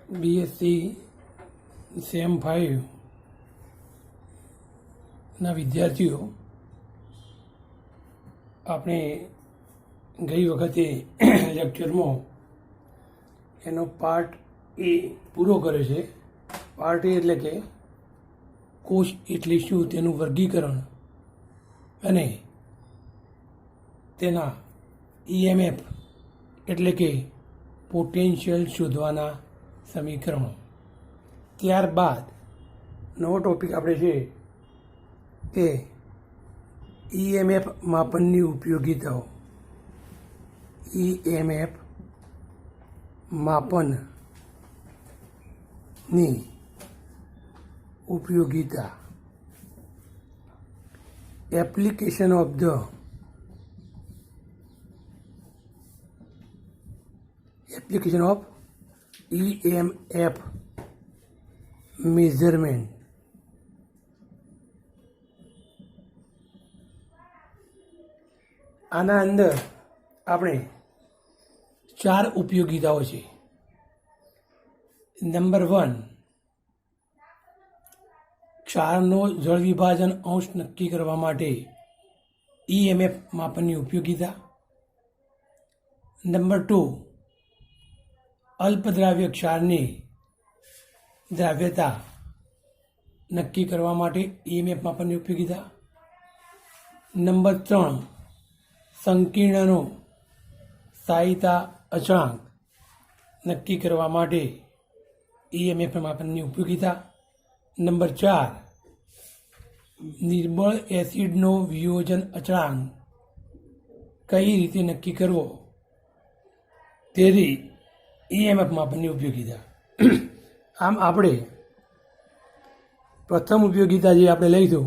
BSc same 5 ના વિદ્યાર્થીઓ, આપણે ગઈ વખતે લેક્ચરમાં એનો પાર્ટ એ પૂરો કર્યો છે. પાર્ટ એ એટલે કે કોષ એટલે શું, તેનું વર્ગીકરણ અને તેના ઈએમએફ એટલે કે પોટેન્શિયલ શોધવાના સમીકરણો. ત્યારબાદ નવો ટોપિક આપણે છે કે ઈએમએફ માપનની ઉપયોગિતાઓ. ઈએમએફ માપનની ઉપયોગિતા. Application of the application of EMF measurement. આના અંદર આપણે 4 ઉપયોગિતાઓ છે. નંબર 1, ક્ષારનો જળ વિભાજન અંશ નક્કી કરવા માટે EMF માપનની ઉપયોગિતા. નંબર 2, અલ્પદ્રાવ્ય ક્ષારની દ્રાવ્યતા નક્કી કરવા માટે ઈએમએફ માપનની ઉપયોગિતા. નંબર 3, સંકીર્ણનો સ્થાયિતા અચળાંક નક્કી કરવા માટે ઈએમએફ માપનની ઉપયોગિતા. નંબર 4, નિર્બળ એસિડનો વિયોજન અચળાંક કઈ રીતે નક્કી કરવો તેની ઈએમએફ માપનની ઉપયોગિતા. આમ આપણે પ્રથમ ઉપયોગિતા જે આપણે લઈશું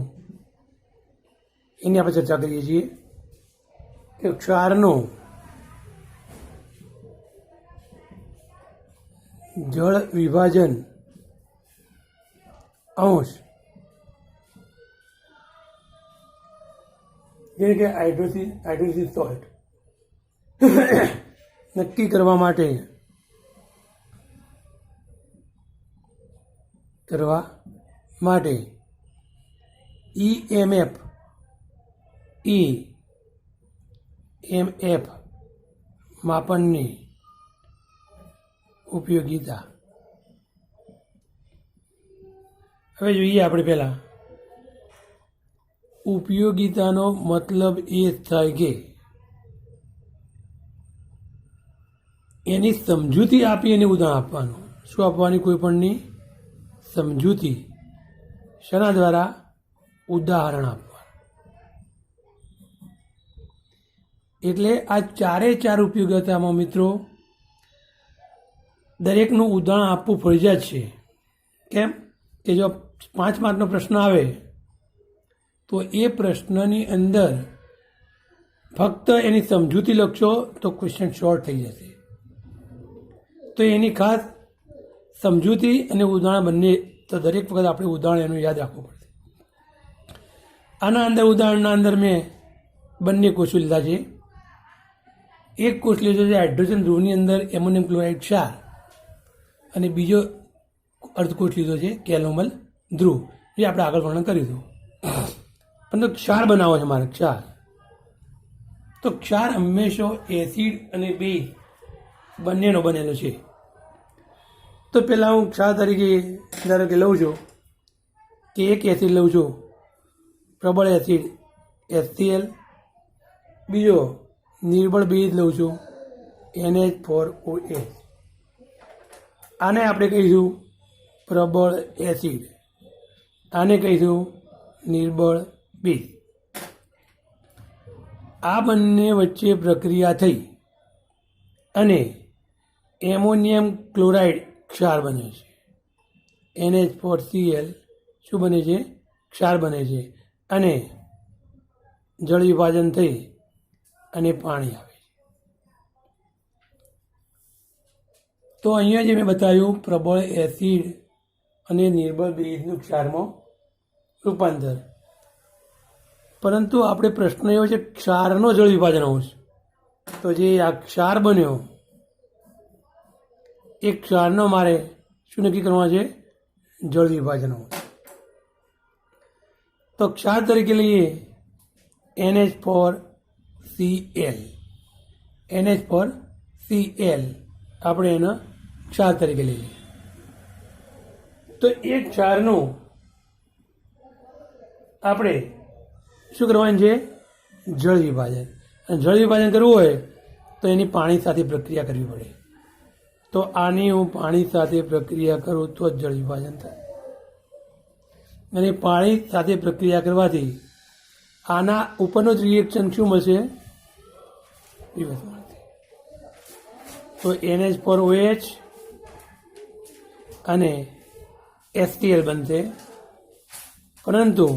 એની આપણે ચર્ચા કરીએ છીએ કે ક્ષારનો જળ વિભાજન અંશ જેને કે હાઇડ્રોક્સી સોલ્ટ નક્કી કરવા માટે ઈએમએફ માપનની ઉપયોગિતા. હવે જોઈએ આપણે પહેલા ઉપયોગિતાનો મતલબ એ થાય કે એની સમજૂતી આપી એને ઉદાહરણ આપવાનું. શું આપવાની? કોઈ પણની સમજૂતી. શેના દ્વારા? ઉદાહરણ આપવા. એટલે આ 4 ઉપયોગિતામાં મિત્રો દરેકનું ઉદાહરણ આપવું ફરજિયાત છે. કેમ કે જો 5 માર્કનો પ્રશ્ન આવે તો એ પ્રશ્નની અંદર ફક્ત એની સમજૂતી લખશો તો ક્વેશ્ચન શોર્ટ થઈ જશે. તો એની ખાસ સમજૂતી અને ઉદાહરણ બંને, તો દરેક વખત આપણે ઉદાહરણ એનું યાદ રાખવું પડશે. આના અંદર ઉદાહરણના અંદર મેં બંને કોષો લીધા છે. એક કોષ લીધો છે હાઇડ્રોજન ધ્રુવની અંદર એમોનિયમ ક્લોરાઇડ ક્ષાર, અને બીજો અર્ધકોષ લીધો છે કેલોમલ ધ્રુવ, જે આપણે આગળ વર્ણન કરીશું. પણ તો ક્ષાર બનાવો છે મારે, ક્ષાર. તો ક્ષાર હંમેશા એસિડ અને બેઝ બંનેનો બનેલો છે. તો પહેલાં હું ક્ષાર તરીકે ધારો કે લઉં છું કે એક એસિડ લઉં છું, પ્રબળ એસિડ HCl. બીજો નિર્બળ બેઝ લઉં છું NH4OH. આને આપણે કહીશું પ્રબળ એસિડ, આને કહીશું નિર્બળ બેઝ. આ બંને વચ્ચે પ્રક્રિયા થઈ અને એમોનિયમ ક્લોરાઇડ ક્ષાર બને છે. NH4Cl શું બને છે? ક્ષાર બને છે. અને જળ વિભાજન થઈ અને પાણી આવે છે. તો અહીંયા જે મેં બતાવ્યું પ્રબળ એસિડ અને નિર્બળ બેઝનું ક્ષારમાં રૂપાંતર. પરંતુ આપણે પ્રશ્ન એવો છે ક્ષારનો જળ વિભાજન અંશ. તો જે આ ક્ષાર બન્યો એ ક્ષારનો મારે શું નક્કી કરવાના છે? જળ વિભાજન અંશ. તો ક્ષાર તરીકે લઈએ NH4Cl. NH4Cl આપણે એનો ક્ષાર તરીકે લઈએ. તો એ ક્ષારનું આપણે શું કરવાનું છે? જળ વિભાજન. અને જળ વિભાજન કરવું હોય તો એની પાણી સાથે પ્રક્રિયા કરવી પડે. તો આની હું પાણી સાથે પ્રક્રિયા કરું તો જ જળ વિભાજન થાય. અને પાણી સાથે પ્રક્રિયા કરવાથી આના ઉપરનો જ રિએક્શન શું મળશે? રિવર્સ મળશે. તો NH4OH અને HCl બનશે. પરંતુ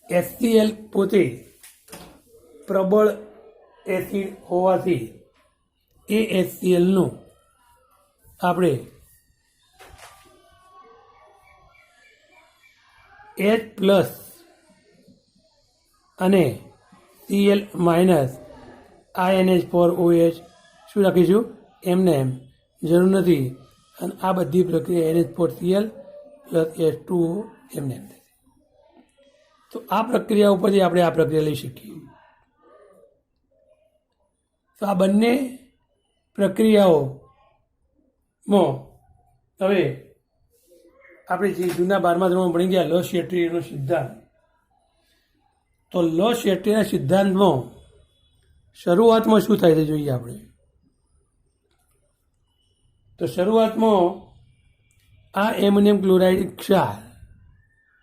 HCl પોતે પ્રબળ એસિડ હોવાથી એ HClનું આપણે H+ અને Cl- NH4OH શું રાખીશું? એમને એમ, જરૂર નથી. અને આ બધી પ્રક્રિયા NH4Cl + H2O એમને એમ થશે. તો આ પ્રક્રિયા ઉપરથી આપણે આ પ્રક્રિયા લઈ શકીએ. તો આ બંને પ્રક્રિયાઓમાં હવે આપણે જે જૂના 12મા ધોરણમાં ભણી ગયા લો શેટ્રીનો સિદ્ધાંત, તો લો શેટ્રીના સિદ્ધાંતમાં શરૂઆતમાં શું થાય છે જોઈએ આપણે. તો શરૂઆતમાં આ એમોનિયમ ક્લોરાઇડ ક્ષાર,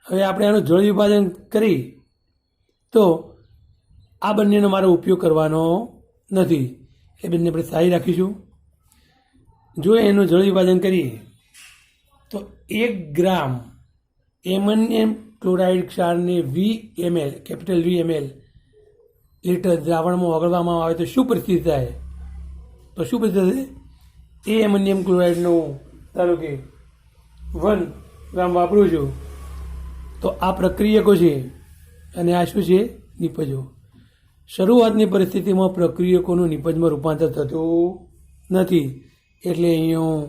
હવે આપણે આનું જળ વિભાજન કરી તો આ બંનેનો મારો ઉપયોગ કરવાનો નથી. એ બંને આપણે સારી રાખીશું. જો એનું જળ વિભાજન કરીએ તો 1 ગ્રામ એમોનિયમ ક્લોરાઇડ ક્ષારને VmL, કેપિટલ VmL લીટર દ્રાવણમાં ઓગળવામાં આવે તો શું પરિસ્થિતિ થાય? તો શું પરિસ્થિતિ થશે? એ એમોનિયમ ક્લોરાઇડનું ધારો કે 1 ગ્રામ વાપરું છું તો આ પ્રક્રિયકો છે અને આ શું છે? નિપજો. શરૂઆતની પરિસ્થિતિમાં પ્રક્રિયકોનું નિપજમાં રૂપાંતર થતું નથી. એટલે અહીંયા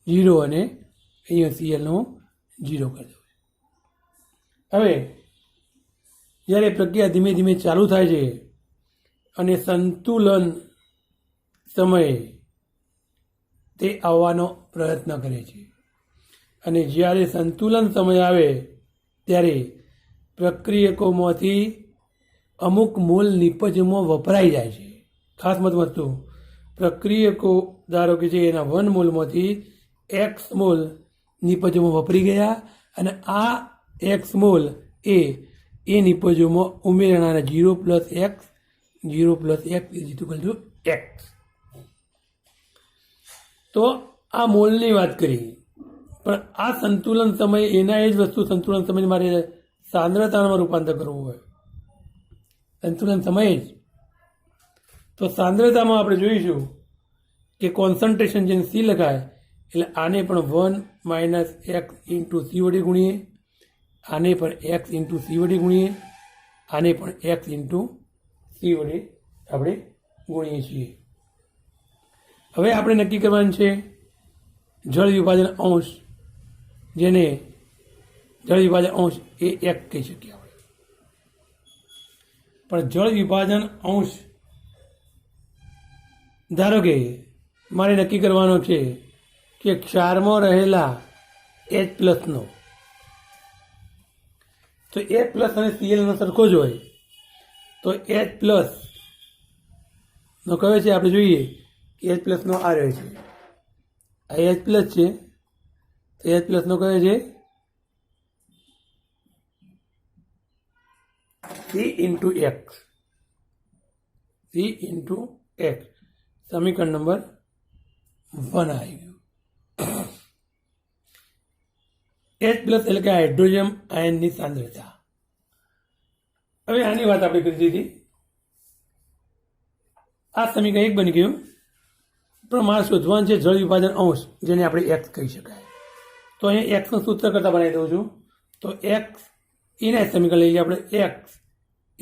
0 અને અહીંયા Clનો 0 કરી દો. હવે જ્યારે પ્રક્રિયા ધીમે ધીમે ચાલુ થાય છે અને સંતુલન સમયે તે આવવાનો પ્રયત્ન કરે છે, અને જ્યારે સંતુલન સમય આવે ત્યારે પ્રક્રિયકોમાંથી અમુક મોલ નિપજમાં વપરાઈ જાય છે. ખાસ મત વસ્તુ, પ્રક્રિયકો ધારો કે છે એના 1 મોલમાંથી X મોલ નિપજોમાં વપરી ગયા અને આ X મોલ એ નિપજોમાં ઉમેરણાના 0 + X = X. તો આ મોલની વાત કરી, પણ આ સંતુલન સમય એના એ જ વસ્તુ સંતુલન સમય મારે સાંદ્રતામાં રૂપાંતર કરવું હોય, સંતુલન સમયે જ. તો સાંદ્રતામાં આપણે જોઈશું કે કોન્સન્ટ્રેશન જેને C લખાય એટલે આને પણ 1 - X × C વડે ગુણીએ, આને પણ X × C વડે ગુણીએ, આને પણ X × C વડે આપણે ગુણીએ છીએ. હવે આપણે નક્કી કરવાનું છે જળ વિભાજન અંશ, જેને જળ વિભાજન અંશ એ X કહી શકીએ આપણે. પણ જળ વિભાજન અંશ ધારો કે મારે નક્કી કરવાનો છે કે ક્ષારમાં રહેલા H+ નો, તો H+ અને Cl નો સરખો જ હોય. તો H+ નો કયો છે આપણે જોઈએ કે H+ નો આ રહ્યો છે, આ H+ છે. તો H+ નો કયો છે? C × X. C × X સમીકરણ નંબર 1 આવી ગયું. H+ એટલે કે હાઇડ્રોજન આયનની સાંદ્રતા. હવે આની વાત આપણે કરી દીધી. આ સમીકરણ 1 બની ગયું. પણ મારે શોધવાનું છે જળ વિભાજન અંશ, જેને આપણે X કહી શકાય. તો અહીંયા Xનું સૂત્ર કરતાં બનાવી દઉં છું. તો X એના સમીકરણ લઈએ આપણે. X = H+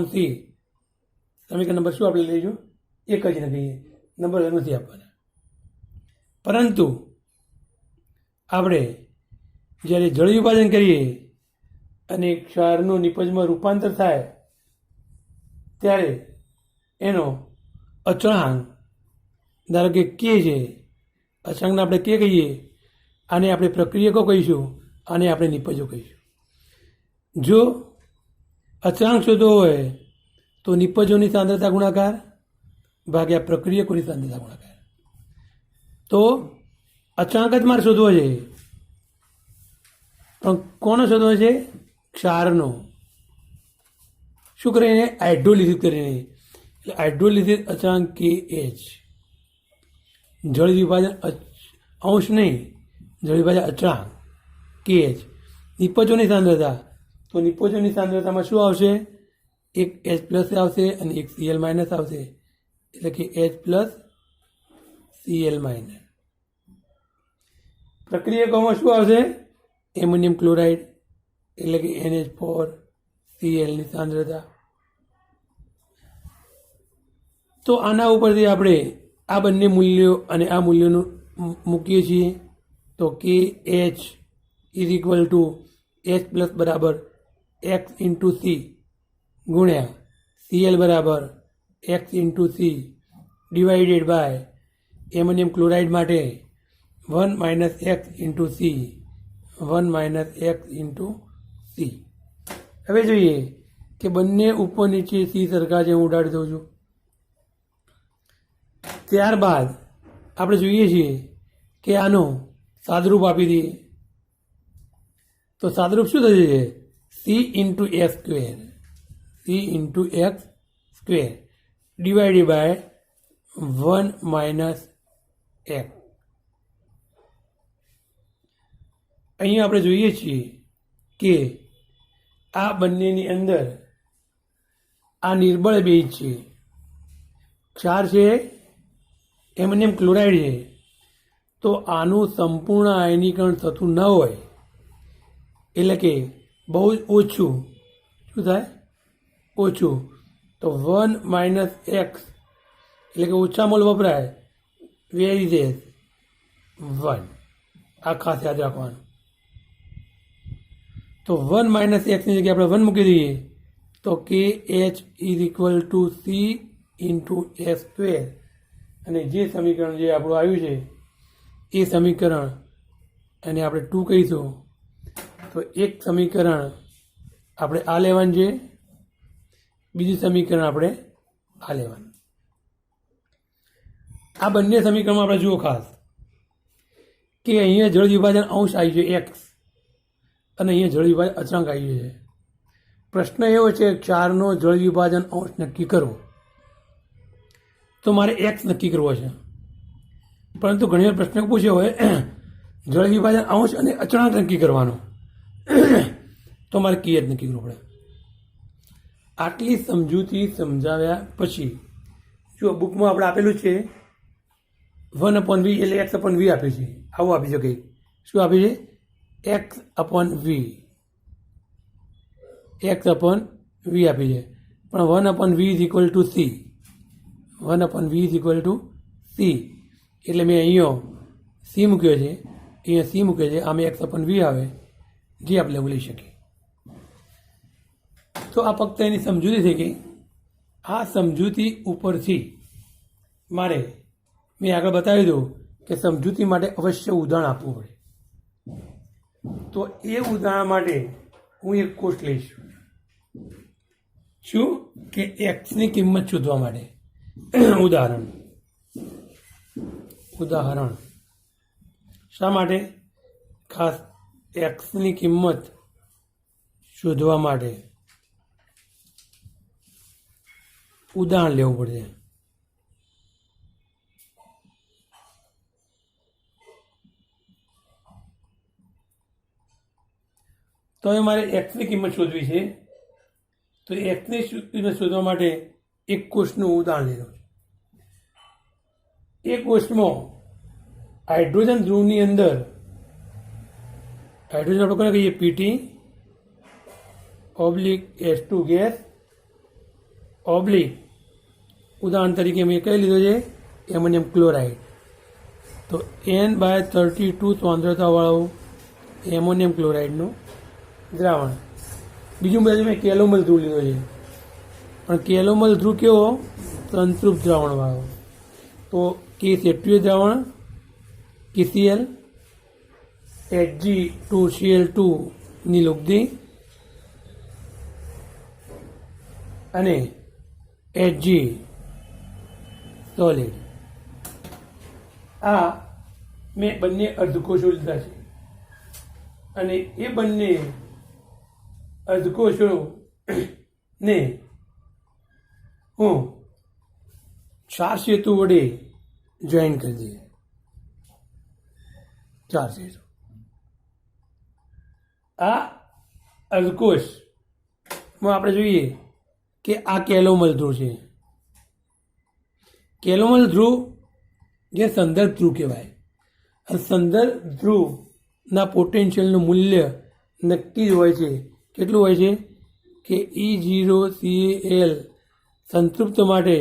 / C. સમીકરણ નંબર શું આપણે લઈશું? એક જ નથી, નંબર નથી આપવાના. પરંતુ આપણે જ્યારે જળ વિભાજન કરીએ અને ક્ષારનું નિપજમાં રૂપાંતર થાય ત્યારે એનો અચળાંક, ધારો કે કે છે, અચળાંકને આપણે કે કહીએ, આને આપણે પ્રક્રિયકો કહીશું, આને આપણે નિપજો કહીશું. જો અચળાંક શોધવો હોય તો નિપજોની સાંદ્રતા ગુણાકાર ભાગ્યા પ્રક્રિયકોની સાંદ્રતા ગુણાકાર. તો અચળાંક જ મારે શોધવો છે, પણ કોનો શોધવો છે? ક્ષારનો. શું કરીને? હાઇડ્રોલિસિસ કરીને. એટલે હાઇડ્રોલિસિસ અચળાંક KH. જળ વિભાજન અંશ નહીં, જળ વિભાજન અચળાંક KH. નિપજોની સાંદ્રતા, તો નિપજોની સાંદ્રતામાં શું આવશે? એક H પ્લસ આવશે અને એક Cl માઇનસ આવશે, એટલે કે H પ્લસ Cl માઇનસ. પ્રક્રિયકોમાં શું આવશે? એમોનિયમ ક્લોરાઇડ, એટલે કે NH4Cl ની સાંદ્રતા. તો આના ઉપરથી આપણે આ બંને મૂલ્યો અને આ મૂલ્યોનું મૂકીએ છીએ. તો KH is equal to H plus બરાબર X ઇન્ટુ C ગુણ્યા Cl બરાબર X into C divided by ammonium chloride માટે 1 minus X into C, 1 minus X into C. હવે જોઈએ કે બંને ઉપર નીચે C સરખા છે, હું ઉડાડી દઉં છું. ત્યારબાદ આપણે જોઈએ છીએ કે આનો સાદરૂપ આપી દઈએ. તો સાદરૂપ શું થશે? C into X square, C into X square divided by 1 minus X. અહીંયા આપણે જોઈએ છીએ કે આ બંનેની અંદર આ નિર્બળ બેઝ છે, ક્ષાર છે, એમોનિયમ ક્લોરાઇડ છે. તો આનું સંપૂર્ણ આયનીકરણ થતું ન હોય, એટલે કે બહુ જ ઓછું. શું થાય? ઓછું. તો 1 માઇનસ X એટલે કે ઓછા મોલ વપરાય. Where is S? 1. આ ખાસ યાદ રાખવાનું. તો 1 માઇનસ એક્સની જગ્યાએ આપણે 1 મૂકી દઈએ તો KH is equal two C into S square. અને જે સમીકરણ જે આપણું આવ્યું છે એ સમીકરણ એને આપણે 2 કહીશું. તો એક સમીકરણ આપણે આ લેવાનું છે, બીજું સમીકરણ આપણે આ લેવાનું. આ બંને સમીકરણમાં આપણે જુઓ ખાસ કે અહીંયા જળ વિભાજન અંશ આવી છે X અને અહીંયા જળ વિભાજન અચળાંક આવી છે. પ્રશ્ન એવો છે ક્ષારનો જળ વિભાજન અંશ નક્કી કરવો, તો મારે X નક્કી કરવો છે. પરંતુ ઘણી વાર પ્રશ્ન પૂછ્યો હોય જળ વિભાજન અંશ અને અચળાંક નક્કી કરવાનો, તો મારે KH નક્કી કરવું પડે. આટલી સમજૂતી સમજાવ્યા પછી જો બુકમાં આપણે આપેલું છે 1/V એટલે X/V આપ્યું છે. આવું આપી છે. કંઈક શું આપ્યું છે? X/V, X/V આપી છે. પણ 1/V is equal two C, 1/V is equal two C. એટલે મેં અહીંયા C મૂક્યો છે, અહીંયા C મૂક્યો છે, આમાં X/V આવે, જે આપણે લઈ શકીએ. તો આ ફક્ત એની સમજૂતી છે કે આ સમજૂતી ઉપરથી મારે મેં આગળ બતાવી દઉં કે સમજૂતી માટે અવશ્ય ઉદાહરણ આપવું પડે. તો એ ઉદાહરણ માટે હું એક કોષ્ટ લઈશ. શું કે એક્સની કિંમત શોધવા માટે. ઉદાહરણ શા માટે? ખાસ એક્સની કિંમત શોધવા માટે ઉદાહરણ લેવું પડશે. તો હવે મારે એક્સની કિંમત શોધવી છે. તો એક્સની કિંમત શોધવા માટે એક કોષનું ઉદાહરણ લીધું. એ કોષમાં હાઇડ્રોજન ધ્રુવની અંદર હાઇડ્રોજન આપણે કોને કહીએ? PT / S2 ગેસ / ઉદાહરણ તરીકે મેં કઈ લીધો છે એમોનિયમ ક્લોરાઇડ. તો N/32 સાંદ્રતાવાળું એમોનિયમ ક્લોરાઇડનું દ્રાવણ. બીજું બાજુ મેં કેલોમલ ધ્રુવ લીધો છે, પણ કેલોમલ ધ્રુવ કેવો સંતૃપ્ત દ્રાવણવાળો. તો K દ્રાવણ KCl, Hg2Cl2 ની લુગ્ધી અને Hg સોલિડ. આ મેં બંને અર્ધકોષો લીધા છે અને એ બંને અર્ધકોષો ને હું ચાર સેતુ વડે જોઈન કરી દઈએ. ચાર સેતુ. આ અર્ધકોષમાં આપણે જોઈએ કે આ કેલોમલ ધ્રુવ છે. કેલોમલ ધ્રુવ જે સંદર્ભ ધ્રુવ કહેવાય. આ સંદર્ભ ધ્રુવના પોટેન્શિયલનું મૂલ્ય નક્કી જ હોય છે. કેટલું હોય છે કે E0Cal સંતૃપ્ત માટે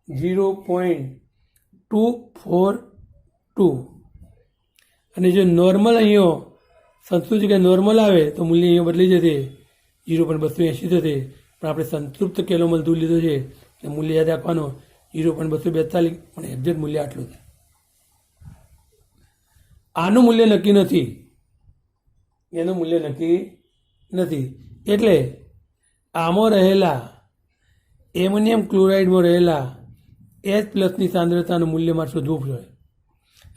0.242 અને જો નોર્મલ અહીંયો સંતૃપ્ત જગ્યાએ નોર્મલ આવે તો મૂલ્ય અહીંયા બદલી જશે, 0.280 થશે. પણ આપણે સંતૃપ્ત કેલોમલ ધ્રુવ લીધો છે એટલે મૂલ્ય યાદ રાખવાનો 0.242, પણ એક્ઝેક્ટ મૂલ્ય આટલું છે. આનું મૂલ્ય નક્કી નથી, એનું મૂલ્ય નક્કી નથી. એટલે આમાં રહેલા એમોનિયમ ક્લોરાઇડમાં રહેલા H+ સાંદ્રતાનું મૂલ્ય મારે શોધવું પડે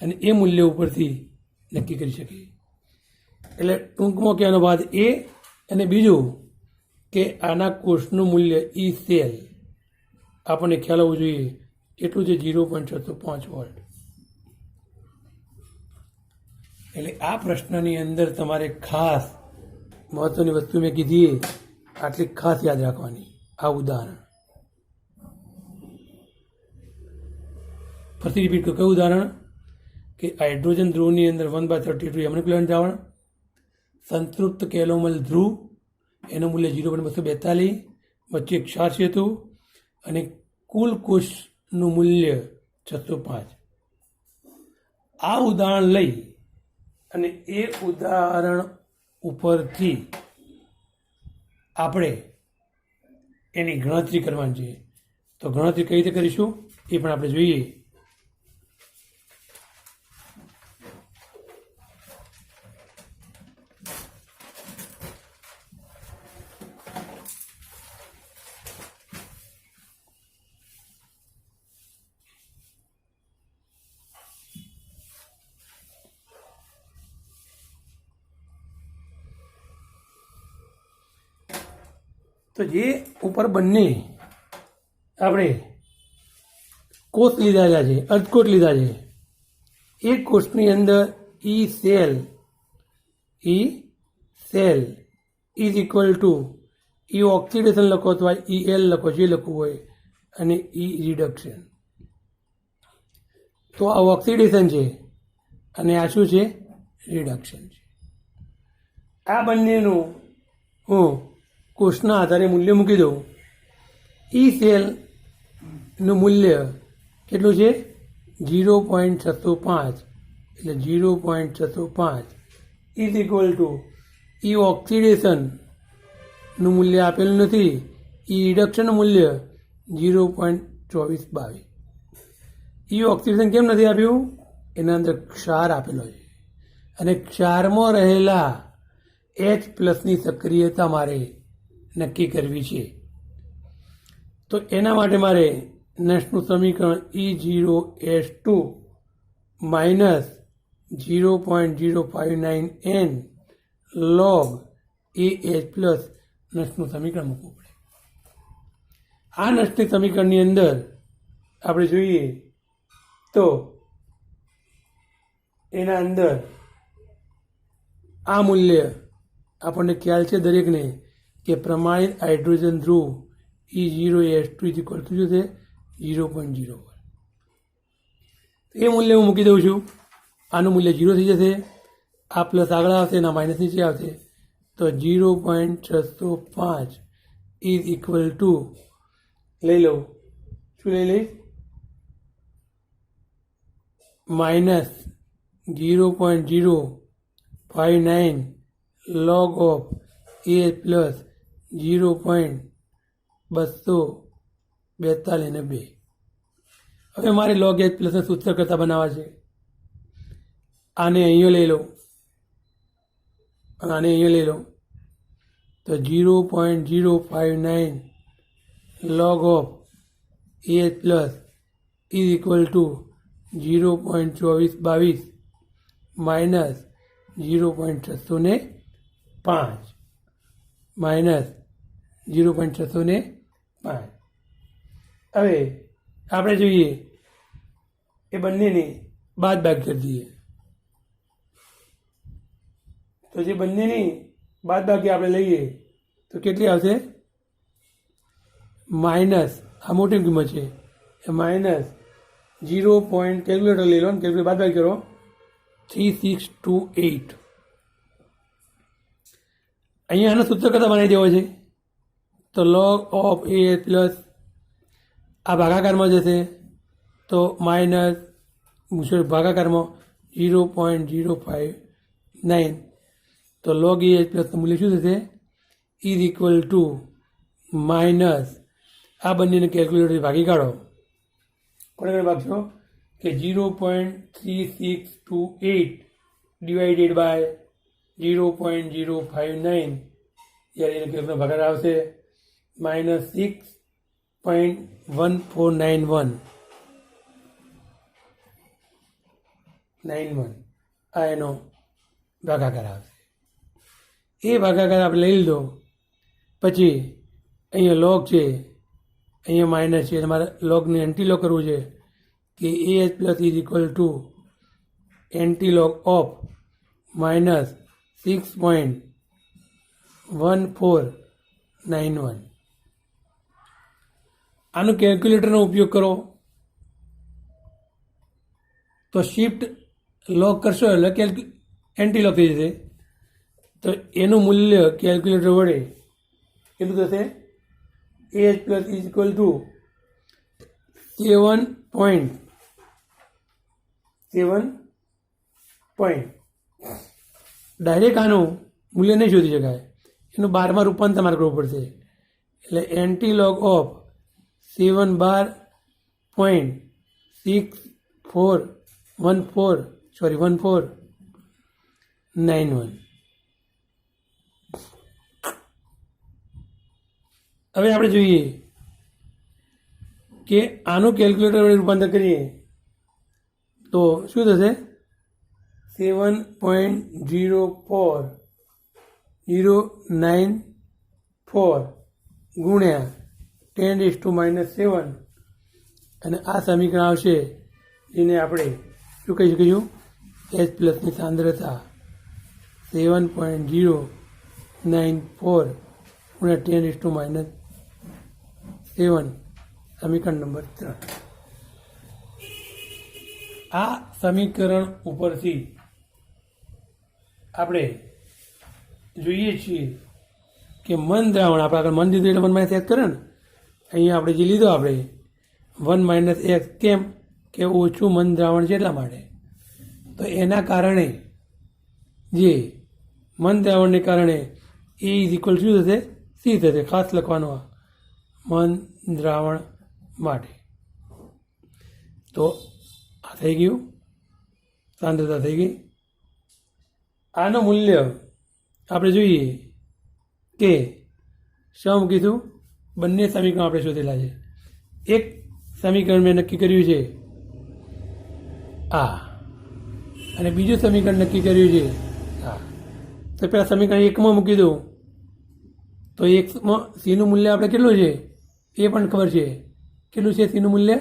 અને એ મૂલ્ય ઉપરથી નક્કી કરી શકીએ. એટલે ટૂંકમાં કહેવાનો વાત એ. અને બીજું કે આના કોષનું મૂલ્ય E-cell આપણને ખ્યાલ હોવો જોઈએ કેટલું છે, 0.605 વોલ્ટ. એટલે આ પ્રશ્નની અંદર તમારે ખાસ મહત્વની વસ્તુ મેં કીધી આટલી ખાસ યાદ રાખવાની. આ ઉદાહરણ ફરીથી રિપીટ કરું. કયું ઉદાહરણ કે હાઇડ્રોજન ધ્રુવની અંદર 1/32 એમોનિયમ ક્લોરાઇડ દ્રાવણ, સંતૃપ્ત કેલોમલ ધ્રુવ, એનું મૂલ્ય 0.242, વચ્ચે ક્ષાર સેતુ અને કુલ કોષનું મૂલ્ય 605. આ ઉદાહરણ લઈ અને એ ઉદાહરણ ઉપરથી આપણે એની ગણતરી કરવાની છે. તો ગણતરી કઈ રીતે કરીશું એ પણ આપણે જોઈએ. તો જે ઉપર બંને આપણે કોષ લીધા છે, અર્ધકોષ લીધા છે, એક કોષની અંદર E-cell is equal two E oxidation લખો અથવા EL લખો, જે લખવું હોય, અને E રિડક્શન. તો આ ઓક્સિડેશન છે અને આ શું છે, રિડક્શન છે. આ બંનેનું હું કોષના આધારે મૂલ્ય મૂકી દઉં. E-cellનું મૂલ્ય કેટલું છે, 0.605. એટલે 0.605 ઇઝ ઇક્વલ ટુ E ઓક્સિડેશનનું મૂલ્ય આપેલું નથી, E રિડક્શનનું મૂલ્ય 0.2422. E ઓક્સિડેશન કેમ નથી આપ્યું, એના અંદર ક્ષાર આપેલો છે અને ક્ષારમાં રહેલા H+ની સક્રિયતા મારે નક્કી કરવી છે. તો એના માટે મારે નષ્ટનું સમીકરણ E0S2 minus 0.059N log AH+ નષ્ટનું સમીકરણ મૂકવું પડે. આ નષ્ટની સમીકરણની અંદર આપણે જોઈએ તો એના અંદર આ મૂલ્ય આપણને ખ્યાલ છે દરેકને કે પ્રમાણિત hydrogen Dhruv E0S2 is equal two શું છે, 0.01. એ મૂલ્ય હું મૂકી દઉં છું. આનું મૂલ્ય 0 થઈ જશે, આ પ્લસ આગળ આવશે અને માઇનસ નીચે આવશે. તો 0.605 ઇઝ ઇક્વલ ટુ લઈ લઉં શું લઈ લઈશ? Minus 0.059 log of A plus 0.242. હવે મારે log h પ્લસના સૂત્ર કરતાં બનાવવા છે. આને અહીંયા લઈ લો, આને અહીંયા લઈ લો તો 0.059 log of A plus is equal two 0.2422 minus 0.605 minus 0.605. હવે આપણે જોઈએ એ બંનેની બાદ બાકી કરી દઈએ. તો જે બંનેની બાદ બાકી આપણે લઈએ તો કેટલી આવશે? માઇનસ, આ મોટી કિંમત છે એ માઇનસ 0. કેલ્ક્યુલેટર લઈ લો ને કેલ્ક્યુલેટર બાદ બાકી કરો 3628. અહીંયા આનો સૂત્ર કરતાં બનાવી દેવો છે તો log ઓફ એ પ્લસ આ ભાગાકારમાં જશે તો માઇનસ ભાગાકારમાં 0.059 તો log એ પ્લસનું મૂલ્ય શું થશે? ઇઝ ઇક્વલ ટુ માઇનસ આ બંનેને કેલ્ક્યુલેટર ભાગી કાઢો. કોને કોને ભાગશો કે 0.3628 ડિવાઇડેડ બાય 0.059 જ્યારે એને કેલ્ક્યુલેટર ભાગાકાર આવશે માઇનસ 6.1491 આ એનો ભાગાકાર આવશે. એ ભાગાકાર આપણે લઈ લીધો પછી અહીંયા લોગ છે, અહીંયા માઇનસ છે, તમારે લોગને એન્ટી લોગ કરવું છે કે એ H plus is equal to anti log of minus 6.1491. આનું કેલ્ક્યુલેટરનો ઉપયોગ કરો તો શિફ્ટ લોગ કરશો એટલે એન્ટી લોગ થઈ જશે. તો એનું મૂલ્ય કેલ્ક્યુલેટર વડે કેટલું થશે? એ H plus is equal to 7.7. Direct આનું મૂલ્ય નહીં શોધી શકાય, એનું 12માં રૂપાંતર તમારે કરવું પડશે. એટલે એન્ટી લોગ ઓફ 1491. હવે આપણે જોઈએ કે આનું કેલ્ક્યુલેટર વડે રૂપાંતર કરીએ તો શું થશે? 7.04094 ગુણ્યા 10⁻⁻7 અને આ સમીકરણ આવશે જેને આપણે શું કહી શકીશું? એચ પ્લસની સાંદ્રતા 7.094 ગુણ્યા 10⁻⁻7 સમીકરણ નંબર 3. આ સમીકરણ ઉપરથી આપણે જોઈએ છીએ કે મન દ્રાવણ આપણે આગળ મન દીધું એટલે 1 - x કરે ને, અહીંયા આપણે જે લીધો આપણે 1 - x કેમ કે ઓછું મન દ્રાવણ છે એટલા માટે. તો એના કારણે જે મન દ્રાવણને કારણે એ ઇઝ ઇક્વલ શું થશે? સી થશે. ખાસ લખવાનું આ મન દ્રાવણ માટે. તો આ થઈ ગયું, સાંદ્રતા થઈ ગઈ. આનું મૂલ્ય આપણે જોઈએ કે શું મૂકીશું? બંને સમીકરણ આપણે શોધેલા છે. એક સમીકરણ મેં નક્કી કર્યું છે આ, અને બીજું સમીકરણ નક્કી કર્યું છે આ. તો પહેલાં સમીકરણ 1માં મૂકી દઉં તો 1માં સીનું મૂલ્ય આપણે કેટલું છે એ પણ ખબર છે. કેટલું છે સીનું મૂલ્ય?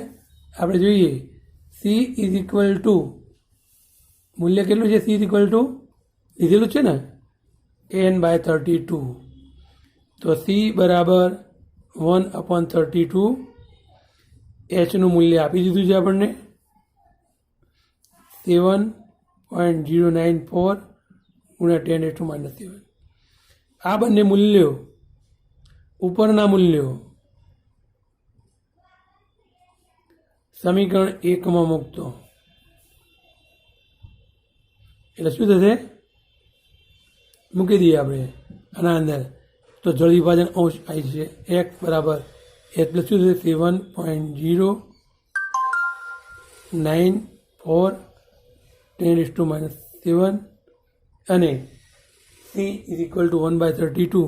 આપણે જોઈએ સી ઇઝ ઇક્વલ ટુ મૂલ્ય કેટલું છે? સી ઇઝ ઇક્વલ ટુ લીધેલું છે ને n/32. તો સી બરાબર 1/32. એચનું મૂલ્ય આપી દીધું છે આપણને 7.094 ગુણ્યા 10⁻⁻7. આ બંને મૂલ્યો ઉપરના મૂલ્યો સમીકરણ 1 મૂકતો એટલે શું થશે? મૂકી દઈએ આપણે આના અંદર તો જળ વિભાજન અંશ આવી છે x બરાબર એટલે શું થશે 7.094 10⁻⁷ અને c ઇઝ ઇક્વલ ટુ 1/32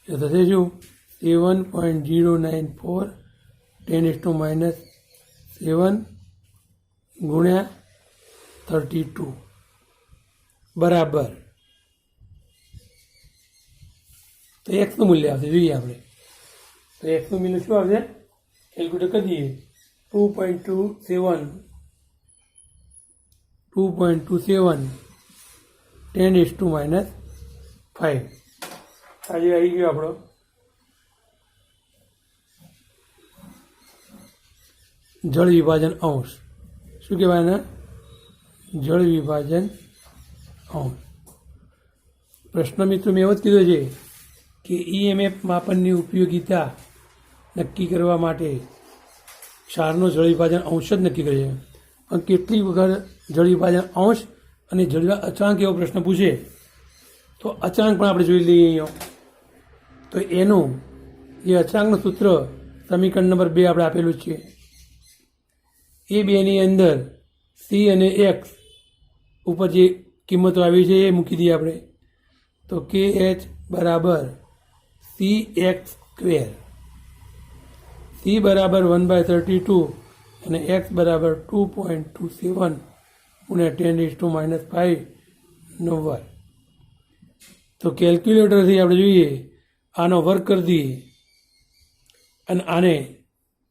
એ થશે શું 7.094 10⁻⁷ ગુણ્યા 32 બરાબર તો એક્સનું મૂલ્ય આવશે જોઈએ આપણે તો એક્સનું મૂલ્ય શું આવશે કેલ્ક્યુલેટ કરી દઈએ 2.27 10⁻⁵ આજે આવી ગયો આપણો જળ વિભાજન અંશ શું કહેવાય ને જળ વિભાજન અંશ પ્રશ્ન મિત્રો મેં એવો જ કીધો છે કે EMF માપનની ઉપયોગિતા નક્કી કરવા માટે ક્ષારનો જળ વિભાજન અંશ જ નક્કી કરે છે પણ કેટલી વખત જળ વિભાજન અંશ અને જળ અચળાંક એવો પ્રશ્ન પૂછે તો અચળાંક પણ આપણે જોઈ લઈએ અહીંયા તો એનું જે અચળાંકનું સૂત્ર સમીકરણ નંબર 2 આપણે આપેલું છે એ બેની અંદર સી અને એક્સ ઉપર જે કિંમતો આવી છે એ મૂકી દઈએ આપણે તો કે એચ બરાબર CX² સી બરાબર 1/32 અને એક્સ બરાબર 2.27 ગુણ્યા 10⁻⁵ નો વર્ગ તો કેલ્ક્યુલેટરથી આપણે જોઈએ આનો વર્ગ કરી દઈએ અને આને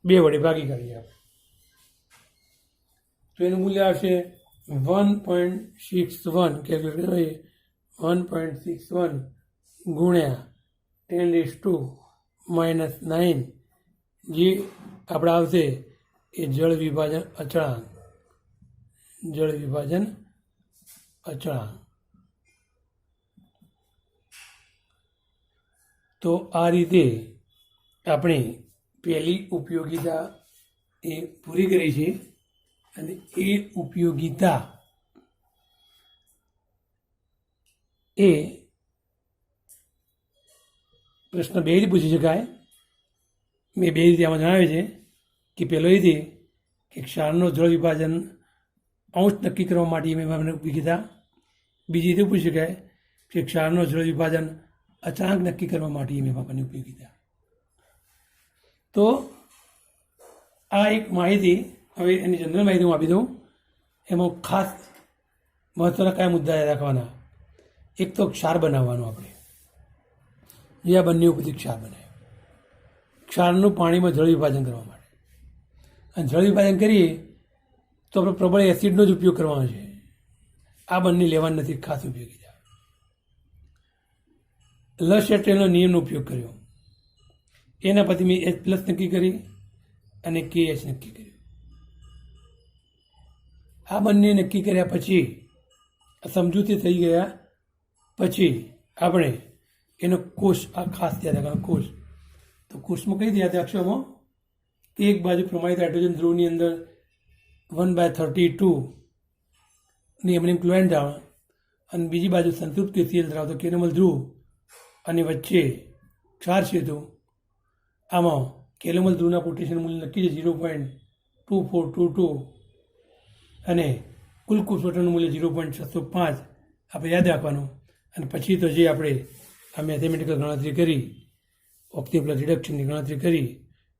2 વડે ભાગી કાઢીએ આપણે તો એનું મૂલ્ય આવશે 1.61 કેલ્ક્યુલેટર જોઈએ 1.61 ગુણ્યા 10⁻⁹ જે આપણે આવશે એ જળ વિભાજન અચળાંક તો આ રીતે આપણે પહેલી ઉપયોગિતા એ પૂરી કરી છે અને એ ઉપયોગિતા એ પ્રશ્ન 2 રીતે પૂછી શકાય મેં 2 રીતે આમાં જણાવે છે કે પહેલો એ રીતે કે ક્ષારનો જળ વિભાજન અંશ નક્કી કરવા માટે EMF ઉપયોગિતા બીજી રીતે પૂછી શકાય કે ક્ષારનો જળ વિભાજન અચળાંક નક્કી કરવા માટે EMF માપનની ઉપયોગિતા તો આ એક માહિતી હવે એની જનરલ માહિતી હું આપી દઉં એમાં ખાસ મહત્ત્વના કયા મુદ્દા યાદ રાખવાના એક તો ક્ષાર બનાવવાનો આપણે જે આ બંને ઉપરથી ક્ષાર બનાવે ક્ષારનું પાણીમાં જળ વિભાજન કરવા માટે અને જળ વિભાજન કરીએ તો આપણે પ્રબળ એસિડનો જ ઉપયોગ કરવાનો છે આ બંને લેવાનું નથી ખાસ ઉપયોગિતા લસેટેલનો નિયમનો ઉપયોગ કર્યો એના પછી મેં H+ નક્કી કરી અને KH નક્કી કર્યું આ બંને નક્કી કર્યા પછી સમજૂતી થઈ ગયા પછી આપણે એનો કોષ આ ખાસ યાદ રાખવાનો કોષ તો કોષમાં કઈ યાદ રાખશો આમાં એક બાજુ પ્રમાણિત હાઇડ્રોજન ધ્રુવની અંદર 1/32 ની એમની ક્લોરાઇડ દ્રાવણ અને બીજી બાજુ સંતૃપ્ત KCl ધરાવતો કેનોમલ ધ્રુવ અને વચ્ચે ક્ષાર સેતુ આમાં કેનોમલ ધ્રુવના પોટેશિયમ મૂલ્ય નક્કી છે 0.2422 અને કુલ કોષપટલનું મૂલ્ય 0.605 આપણે યાદ રાખવાનું અને પછી તો જે આપણે આ મેથેમેટિકલ ગણતરી કરી ઓક્ટેપ્લસ રિડક્શનની ગણતરી કરી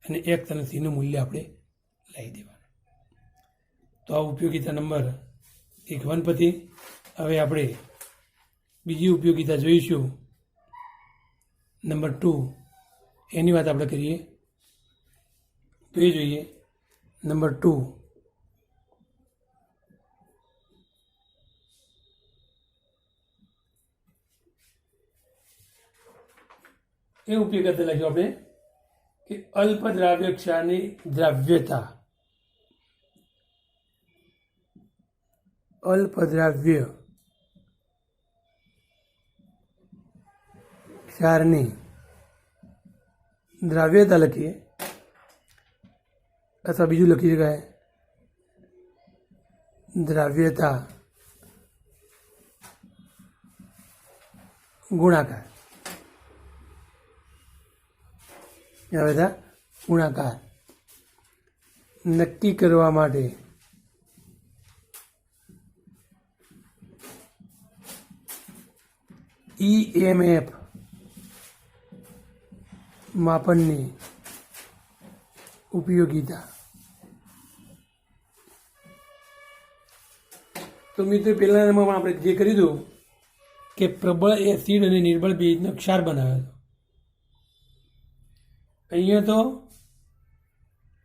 અને એક્સ અને સીનું મૂલ્ય આપણે લાવી દેવાનું તો આ ઉપયોગિતા નંબર 1 પછી હવે આપણે બીજી ઉપયોગિતા જોઈશું નંબર 2 એની વાત આપણે કરીએ તો એ જોઈએ નંબર 2 એ ઉપયોગિતા લખ્યું આપણે કે અલ્પ દ્રાવ્ય ક્ષારની દ્રાવ્યતા અલ્પ દ્રાવ્ય ક્ષારની દ્રાવ્યતા લખીએ અથવા બીજું લખી શકાય દ્રાવ્યતા ગુણાકાર. દ્રાવ્યતા ગુણાકાર નક્કી કરવા માટે EMF માપનની ઉપયોગિતા. તો મિત્રો પહેલાં નંબરમાં આપણે જે કરી દઉં કે પ્રબળ એસિડ અને નિર્બળ બેઝનો ક્ષાર બનાવ્યો હતો. અહીંયા તો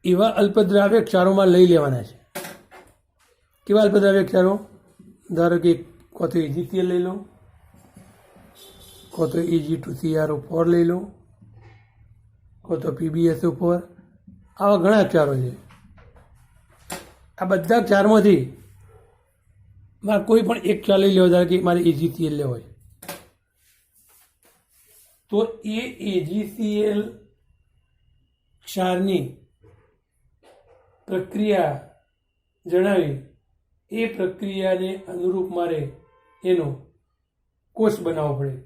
એવા અલ્પદ્રાવ્ય ક્ષારોમાં લઈ લેવાના છે. કેવા અલ્પદ્રાવ્ય ક્ષારો? ધારો કે કો તો EgCl લઈ લો, કો તો Eg2CrO4 લઈ લો, કો તો PbSO4. આવા ઘણા ક્ષારો છે. આ બધા ક્ષારમાંથી મારે કોઈ પણ એક ક્ષાર લઈ લેવો, ધારો કે મારે EgCl લેવો હોય તો એ EgCl ક્ષારની પ્રક્રિયા જણાવી એ પ્રક્રિયાને અનુરૂપ મારે એનો કોષ બનાવવો પડે.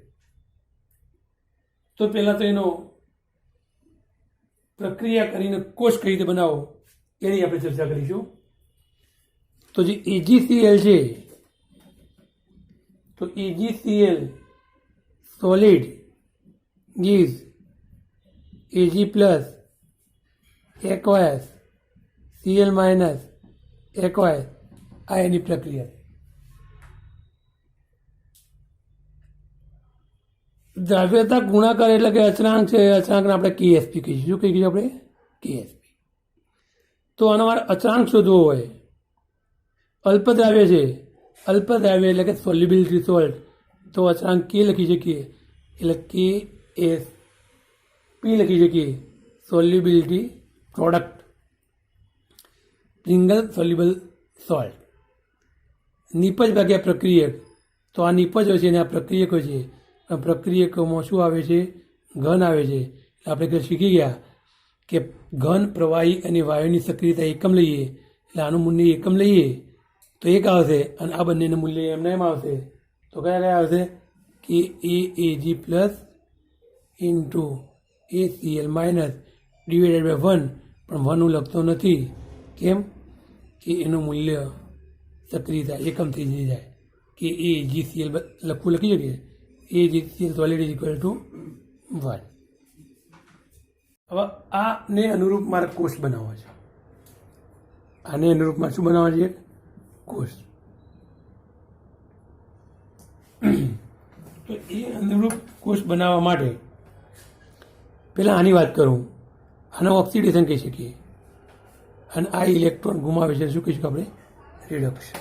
તો પહેલાં તો એનો પ્રક્રિયા કરીને કોષ કઈ રીતે બનાવો એની આપણે ચર્ચા કરીશું. તો જે EgCl છે તો EgCl solid gives Ag plus aqueous Cl minus aqueous. આ એની પ્રક્રિયા. દ્રાવ્યતા ગુણાકાર એટલે કે અચળાંક છે. અચળાંકને આપણે KSP કહીશું. શું કહીશું આપણે? KSP. તો આનો મારે અચળાંક શોધવો હોય, અલ્પદ્રાવ્ય છે, અલ્પદ્રાવ્ય એટલે કે સોલ્યુબિલિટી સોલ્ટ, તો અચળાંક K લખી શકીએ એટલે KSP લખી શકીએ. Solubility product, single soluble salt. નિપજ ભાગ્યા પ્રક્રિયક, તો આ નિપજ હોય છે અને આ પ્રક્રિયકો છે. પ્રક્રિયકોમાં શું આવે છે? ઘન આવે છે. આપણે શીખી ગયા કે ઘન, પ્રવાહી અને વાયુની સક્રિયતા એકમ લઈએ એટલે આનું મૂલ્ય એકમ લઈએ તો એક આવશે અને આ બંનેનું મૂલ્ય એમને એમ આવશે. તો કયા કયા આવશે? કે Ag plus into ACl minus divided by 1. પણ 1 હું લખતો નથી. કેમ? કે એનું મૂલ્ય સક્રિયતા એકમ થઈ જાય કે AgCl લખી શકીએ. AgCl solid is equal two 1. હવે આને અનુરૂપ મારે કોષ બનાવવો છે. આને અનુરૂપ મારે શું બનાવવા છે? કોષ. તો એ અનુરૂપ કોષ બનાવવા માટે પહેલાં આની વાત કરું. આને ઓક્સિડેશન કહી શકીએ અને આ ઇલેક્ટ્રોન ગુમાવે છે શું કહીશું આપણે? રિડક્શન.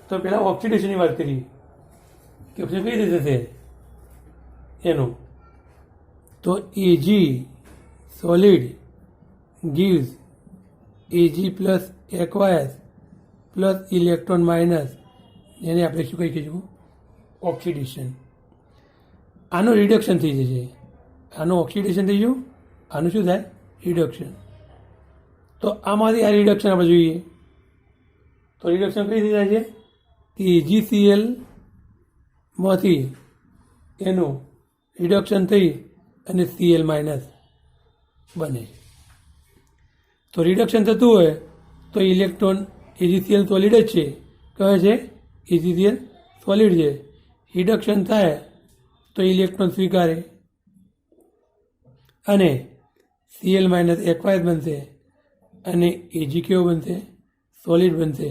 તો પહેલાં ઓક્સિડેશનની વાત કરીએ કે ઓક્સિડેશન કઈ રીતે થશે એનું. તો Ag solid gives Ag plus aqueous plus electron minus, એને આપણે શું કહી કહીશું? ઓક્સિડેશન. આનું રિડક્શન થઈ જશે. આનું ઓક્સિડેશન થઈ ગયું, આનું શું થાય? રિડક્શન. તો આમાંથી આ રિડક્શન આપણે જોઈએ તો રિડક્શન કઈ રીતે થાય છે? કે EgCl માંથી એનું રિડક્શન થઈ અને Cl માઇનસ બને. તો રિડક્શન થતું હોય તો ઇલેક્ટ્રોન AgCl સોલિડ જ છે, કહે છે AgCl સોલિડ છે. રિડક્શન થાય તો ઇલેક્ટ્રોન સ્વીકારે અને Cl માઇનસ aqueous બનશે અને Ag કેવો બનશે? સોલિડ બનશે.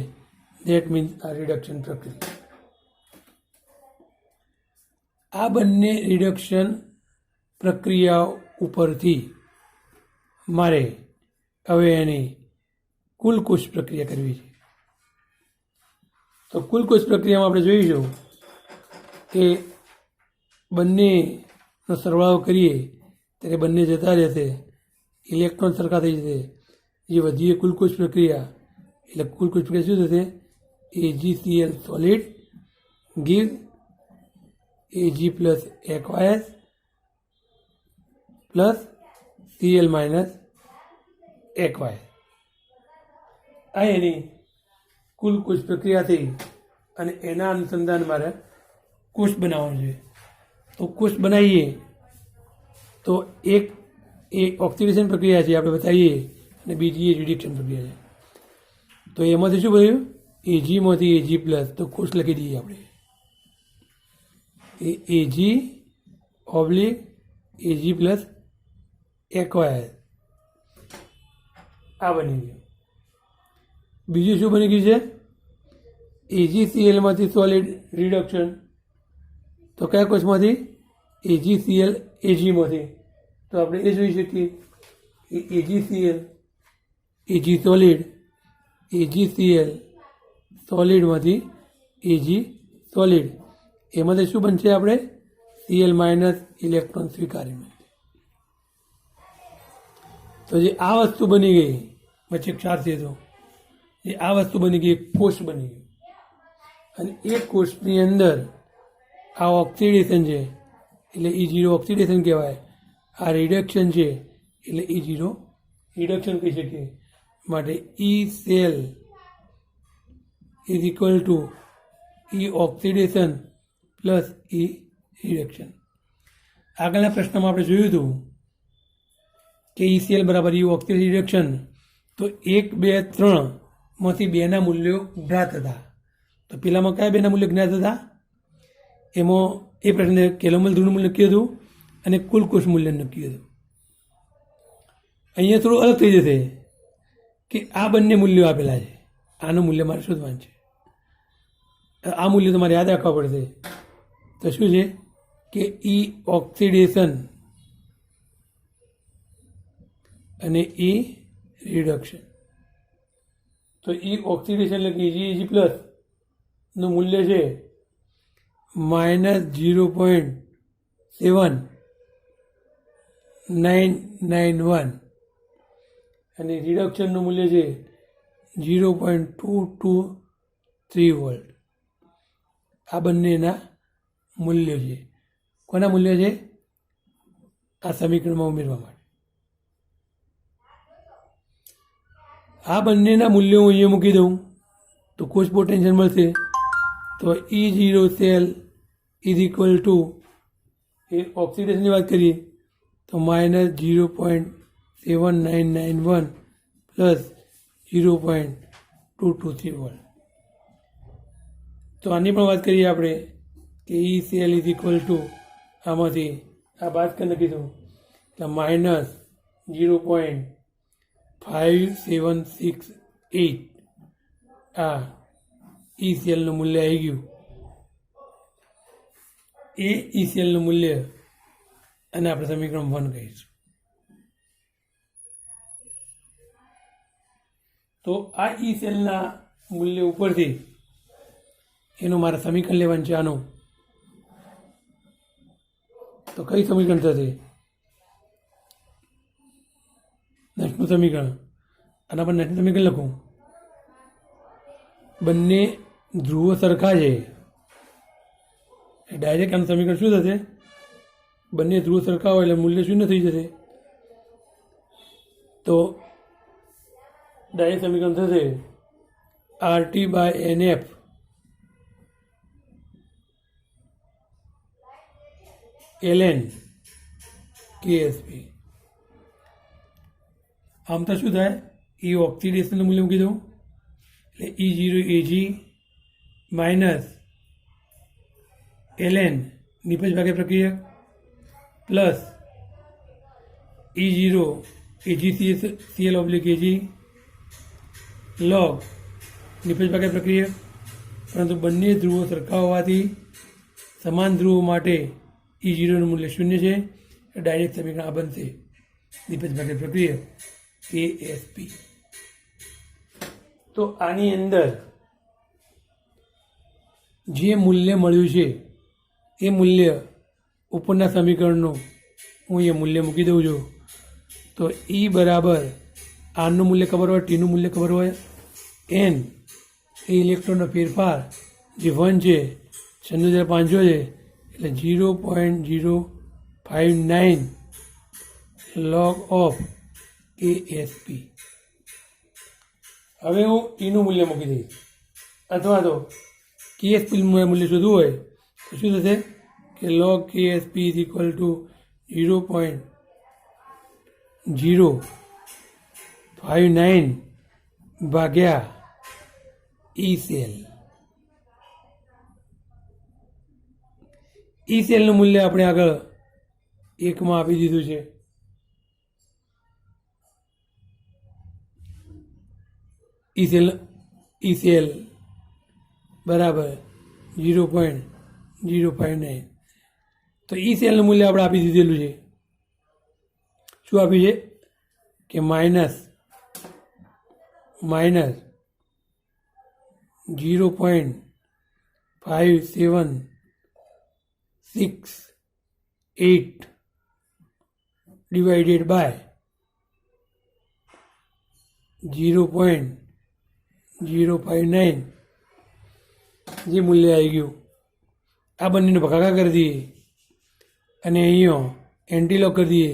દેટ મીન્સ આ રિડક્શન પ્રક્રિયા. આ બંને રિડક્શન પ્રક્રિયાઓ ઉપરથી મારે હવે એની કુલ કોષ પ્રક્રિયા કરવી છે. તો કુલ કોષ પ્રક્રિયામાં આપણે જોઈશું કે બંનેનો સરવાળો કરીએ ત્યારે બંને જતા રહેશે, ઇલેક્ટ્રોન સરખા થઈ જશે. જે વધીએ કુલ કોષ પ્રક્રિયા એટલે કુલ કોષ પ્રક્રિયા શું થશે? AgCl solid give Ag plus aqueous plus Cl minus એક વાય. આ એની કુલ કોષ પ્રક્રિયા થઈ અને એના અનુસંધાન મારે કોષ બનાવવાનો છે. તો કોષ બનાવીએ તો એક એ ઓક્સિડેશન પ્રક્રિયા છે આપણે બતાવીએ અને બીજી એ રિડક્શન પ્રક્રિયા છે. તો એમાંથી શું બન્યું? એજીમાંથી એજી પ્લસ. તો કોષ લખી દઈએ આપણે એ એજી ઓબ્લિક એજી પ્લસ એકવાય. આ બની ગયું. બીજું શું બની ગયું છે? એજીસીએલમાંથી સોલિડ રિડક્શન. તો કયા કોષમાંથી? એજીસીએલ એજીમાંથી. તો આપણે એ જોઈ શકીએ કે એજીસીએલ એજી સોલિડ એજીસીએલ સોલિડમાંથી એજી સોલિડ એમાંથી શું બનશે? આપણે સીએલ માઇનસ ઇલેક્ટ્રોન સ્વીકારી મળશે. તો જે આ વસ્તુ બની ગઈ વચ્ચે ક્ષાર છે તો જે આ વસ્તુ બની ગઈ કોષ બની ગઈ અને એ કોષની અંદર આ ઓક્સિડેશન છે એટલે E0 ઓક્સિડેશન કહેવાય. આ રિડક્શન છે એટલે E0 રિડક્શન કહી શકીએ. માટે E cell is equal to E oxidation plus E reduction. આગળના પ્રશ્નમાં આપણે જોયું હતું કે ઈ સેલ બરાબર ઈ ઓક્સિડેશન રિડક્શન. તો 1, 2, 3 માંથી બેના મૂલ્યો જ્ઞાત હતા. તો પેલામાં કયા બેના મૂલ્યો જ્ઞાત હતા? એમાં એ પ્રશ્ન કેલોમલ ધ્રુવનું મૂલ્ય નક્કી હતું અને કુલ કોષ મૂલ્ય નક્કી હતું. અહીંયા થોડું અલગ થઈ જશે કે આ બંને મૂલ્યો આપેલા છે, આનું મૂલ્ય મારે શોધવાનું છે. આ મૂલ્ય તમારે યાદ રાખવા પડશે. તો શું છે કે ઈ ઓક્સિડેશન અને ઈ રિડક્શન. તો ઈ ઓક્સિડેશન એટલે કે એજી પ્લસ નું મૂલ્ય છે -0.7991 અને રિડક્શનનું મૂલ્ય છે 0.223 વોલ્ટ. આ બંનેના મૂલ્યો છે. કોના મૂલ્ય છે? આ સમીકરણમાં ઉમેરવા માટે. આ બંનેના મૂલ્યો હું અહીંયા મૂકી દઉં તો કોષ પોટેન્શિયલ મળશે. તો E0 cell is equal to એ ઓક્સિડેશનની વાત કરીએ તો -0.7991 પ્લસ 0.223 વોલ્ટ. તો આની પણ વાત કરીએ આપણે કે ઈ સેલ ઇઝ ઇક્વલ ટુ આમાંથી આ બાદ કરી નાખીશું એટલે -0.5768 આ ઈ સેલનું મૂલ્ય આવી ગયું. એ ઈ સેલનું મૂલ્ય અને આપણે સમીકરણ 1 કહીશું. તો આ ઈ સેલના મૂલ્ય ઉપરથી એનું મારે સમીકરણ લેવાનું છે આનું. તો કઈ સમીકરણ થશે? નટનું સમીકરણ. આના પર નટનું સમીકરણ લખું. બંને ધ્રુવો સરખા છે. ડાયરેક્ટ આનું સમીકરણ શું થશે? બંને ધ્રુવો સરખા હોય એટલે મૂલ્ય શૂન્ય થઈ જશે. તો ડાયરેક્ટ સમીકરણ થશે RT/NF ln KSP. આમ તો શું થાય? એ ઓક્સિડેશનનું મૂલ્ય મૂકી દઉં એટલે E0 AG માઇનસ ln નિપજ ભાગે પ્રક્રિયા plus E0 AgCl oblique AG log નિપજ ભાગે પ્રક્રિયા. પરંતુ બંને ધ્રુવો સરખા હોવાથી સમાન ધ્રુવો માટે E0નું મૂલ્ય શૂન્ય છે. ડાયરેક્ટ સમીકરણ આ બનશે નિપજ ભાગે પ્રક્રિયા KSP. તો આની અંદર જે મૂલ્ય મળ્યું છે એ મૂલ્ય ઉપરના સમીકરણનું હું અહીંયા મૂલ્ય મૂકી દઉં છું. તો E બરાબર આરનું મૂલ્ય ખબર હોય, ટીનું મૂલ્ય ખબર હોય, N એ ઇલેક્ટ્રોનનો ફેરફાર જે 1 છે 96,500 છે એટલે 0.059 log ઓફ KSP. હવે હું એનું મૂલ્ય મૂકી દઈશ, અથવા તો KSP મૂલ્ય શોધવું હોય તો શું થશે કે log KSP is equal two 0.059 ભાગ્યા E સેલ. E સેલનું મૂલ્ય આપણે આગળ 1 માં આપી દીધું છે. E સેલ બરાબર 0.059. તો E સેલનું મૂલ્ય આપણે આપી દીધેલું છે. શું આપ્યું છે કે માઇનસ 0.5768 ડિવાઇડેડ બાય 0.059 જે મૂલ્ય આવી ગયું. આ બંનેને ભાગાકાર કરી દઈએ અને અહીંયા એન્ટીલોગ કરી દઈએ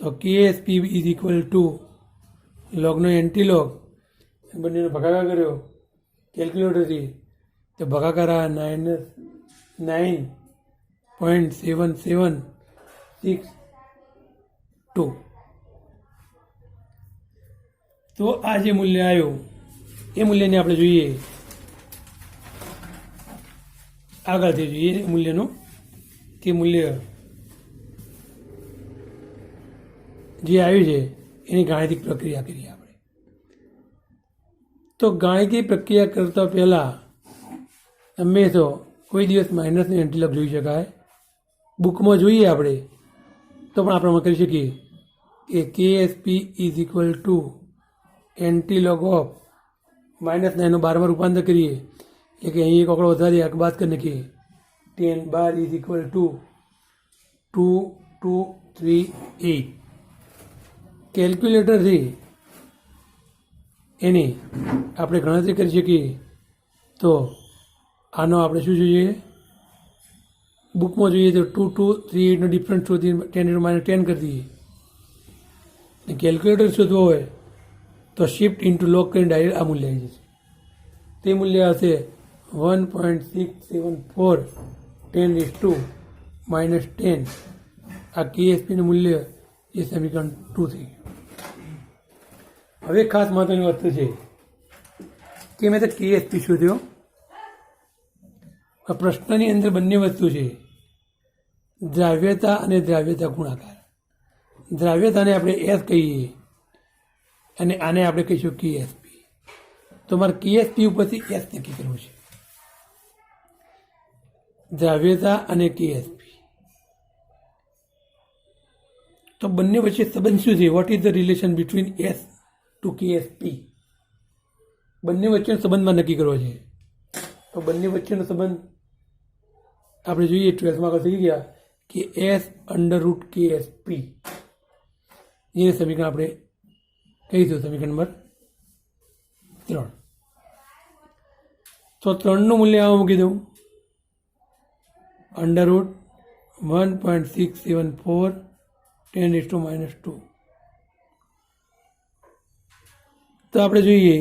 તો KSP ઇઝ ઇક્વલ ટુ લોગનો એન્ટીલોગ, બંનેનો ભાગાકાર કર્યો કેલ્ક્યુલેટરથી તો ભાગાકાર આ -9.7762. તો આ જે મૂલ્ય આવ્યું એ મૂલ્યને આપણે જોઈએ, આગળથી જોઈએ મૂલ્યનું કે મૂલ્ય જે આવ્યું છે એની ગાણિતિક પ્રક્રિયા કરીએ આપણે. તો ગાણિતિક પ્રક્રિયા કરતા પહેલાં હંમેશા કોઈ દિવસ માઇનસનું એન્ટીલોગ જોઈ શકાય. બુકમાં જોઈએ આપણે તો પણ આપણે કરી શકીએ કે KSP is equal two antilog of -9 12માં રૂપાંતર કરીએ એટલે કે અહીં એક આંકડો વધારી એક બાદ કરી નાખીએ 10 ઇઝ ઇક્વલ ટુ 2238. કેલ્ક્યુલેટરથી એની આપણે ગણતરી કરી શકીએ. તો આનો આપણે શું જોઈએ, બુકમાં જોઈએ તો 2238નો ડિફરન્સ શોધી 10 -10 કરી દઈએ. કેલ્ક્યુલેટર શોધવો હોય તો શિફ્ટ ઇન્ટુ લોગ કરીને ડાયરેક્ટ આ મૂલ્ય આવી જશે. તે મૂલ્ય હશે 1.674 10⁻⁻10. આ KSPનું મૂલ્ય એ સમીકરણ 2 થઈ ગયું. હવે ખાસ મહત્વની વસ્તુ છે કે મેં તો KSP શોધ્યો. પ્રશ્નની અંદર બંને વસ્તુ છે, દ્રાવ્યતા અને દ્રાવ્યતા ગુણાકાર. દ્રાવ્યતાને આપણે S કહીએ અને આને આપણે કહીશું KSP. તો મારે KSP ઉપરથી S નક્કી કરવું છે. દ્રાવ્યતા અને KSP તો બંને વચ્ચે સંબંધ શું છે? What is the relation between S to KSP? બંને વચ્ચેનો સંબંધમાં નક્કી કરવો છે. તો બંને વચ્ચેનો સંબંધ આપણે જોઈએ 12માં આગળ થઈ ગયા કે S√KSP. એ સમીકરણ આપણે કહીશું સમીકરણ નંબર 3. તો 3નું મૂલ્ય આમાં મૂકી દઉં √1.674 10⁻². તો આપણે જોઈએ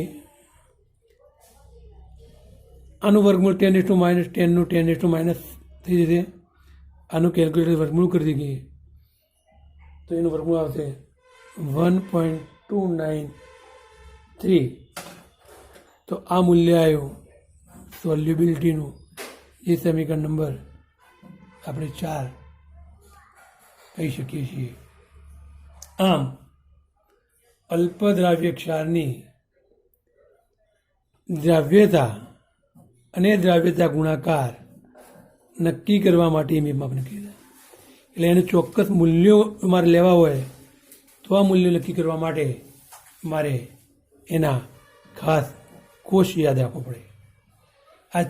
આનું વર્ગમૂળ 10⁻10નું 10⁻- થઈ જશે. આનું કેલ્ક્યુલેટર વર્ગમૂળ કરી દઈએ તો એનું વર્ગમૂળ આવશે 1.293. તો આ મૂલ્ય આવ્યું સોલ્યુબિલિટીનું, એ સમીકરણ નંબર આપણે 4 કહી શકીએ છીએ. આમ અલ્પદ્રાવ્ય ક્ષારની દ્રાવ્યતા અને દ્રાવ્યતા ગુણાકાર નક્કી કરવા માટે મેં આપણે કીધા. એટલે એનું ચોક્કસ મૂલ્યો મારે લેવા હોય તો આ મૂલ્યો નક્કી કરવા માટે મારે એના ખાસ કોષ યાદ રાખવો પડે. આ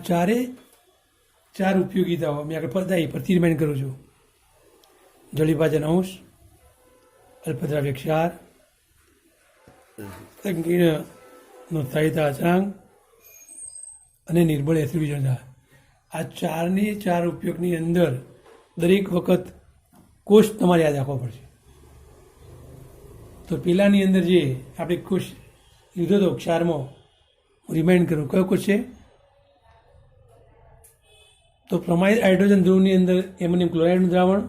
ચાર ઉપયોગિતાઓ મેં આગળ પરથી રિમાઇન્ડ કરું છું. જળવિભાજન અંશ, અલ્પદ્રાવ્ય ક્ષાર, સંકીર્ણનો સ્થાયીતા અચળાંક અને નિર્બળ એસિડ વિજનતા. આ 4 ઉપયોગની અંદર દરેક વખત કોષ તમારે યાદ રાખવો પડશે. તો પેલાની અંદર જે આપણે કોષ લીધો હતો ક્ષારમાં, હું રિમાઇન્ડ કરું, કયો કોષ છે? તો પ્રમાણિત હાઇડ્રોજન ધ્રુવની અંદર એમોનિયમ ક્લોરાઇડનું દ્રાવણ,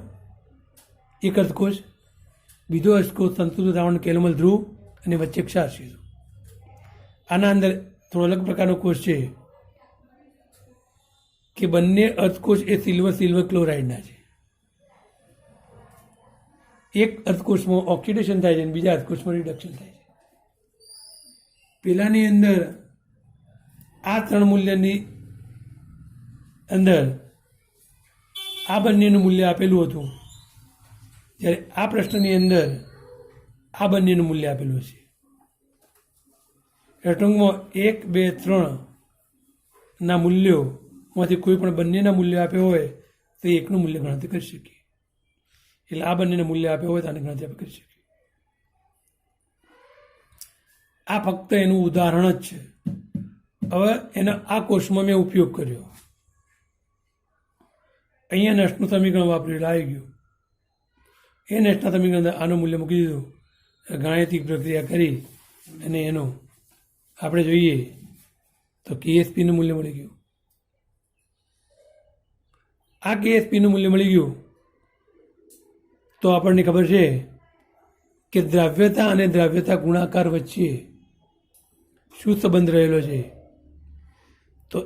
એક અર્ધકોષ, બીજો અર્ધકોષ સંતુલિત દ્રાવણ કેલોમલ ધ્રુવ અને વચ્ચે ક્ષાર સીધો. આના અંદર થોડો અલગ પ્રકારનો કોષ છે કે બંને અર્ધકોષ એ સિલ્વર ક્લોરાઇડના છે. એક અર્ધકોષમાં ઓક્સિડેશન થાય છે અને બીજા અર્ધકોષમાં રિડક્શન થાય છે. પેલાની અંદર આ 3 મૂલ્યની અંદર આ બંનેનું મૂલ્ય આપેલું હતું, જ્યારે આ પ્રશ્નની અંદર આ બંનેનું મૂલ્ય આપેલું છે. ટૂંકમાં 1, 2, 3 ના મૂલ્યોમાંથી કોઈ પણ બંનેના મૂલ્યો આપ્યો હોય તો એકનું મૂલ્ય ગણતરી કરી શકીએ. એટલે આ બંનેને મૂલ્ય આપ્યો હોય તો આની ગણતરી આપણે કરી શકીએ. આ ફક્ત એનું ઉદાહરણ જ છે. હવે એનો આ કોર્સમાં મેં ઉપયોગ કર્યો. અહીંયા નષ્ટનું સમીકરણ વાપરેલું આવી ગયું. એ નષ્ટના સમીકરણ આનું મૂલ્ય મૂકી દીધું, ગાણિતિક પ્રક્રિયા કરી અને એનું આપણે જોઈએ તો કેએસપીનું મૂલ્ય મળી ગયું. આ કેએસપીનું મૂલ્ય મળી ગયું તો આપણને ખબર છે કે દ્રાવ્યતા અને દ્રાવ્યતા ગુણાકાર વચ્ચે શું સંબંધ રહેલો છે? તો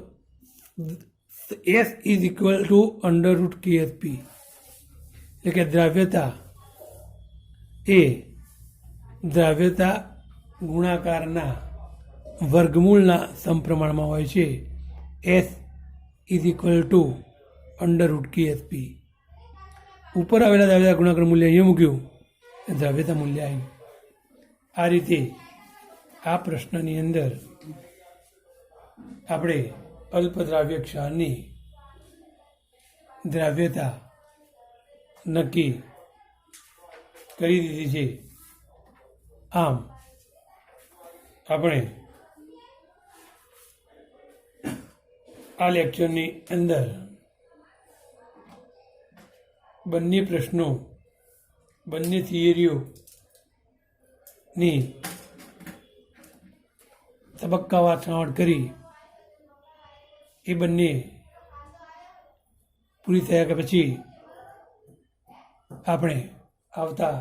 S is equal two √ KSP, એટલે કે દ્રાવ્યતા એ દ્રાવ્યતા ગુણાકારના વર્ગમૂળના સમપ્રમાણમાં હોય છે. S is equal two √ KSP. ઉપર આવેલા દ્રાવ્યતા ગુણાકાર મૂલ્ય અહીંયા મૂક્યું, દ્રાવ્યતા મૂલ્ય આવ્યું. આ રીતે આ પ્રશ્નની અંદર આપણે અલ્પ દ્રાવ્ય ક્ષારની દ્રાવ્યતા નક્કી કરી દીધી છે. આમ આપણે આ લેક્ચરની અંદર બંને પ્રશ્નો, બંને થિયરીઓની તબક્કાવાર છણાવટ કરી એ બંને પૂરી થયા કે પછી આપણે આવતા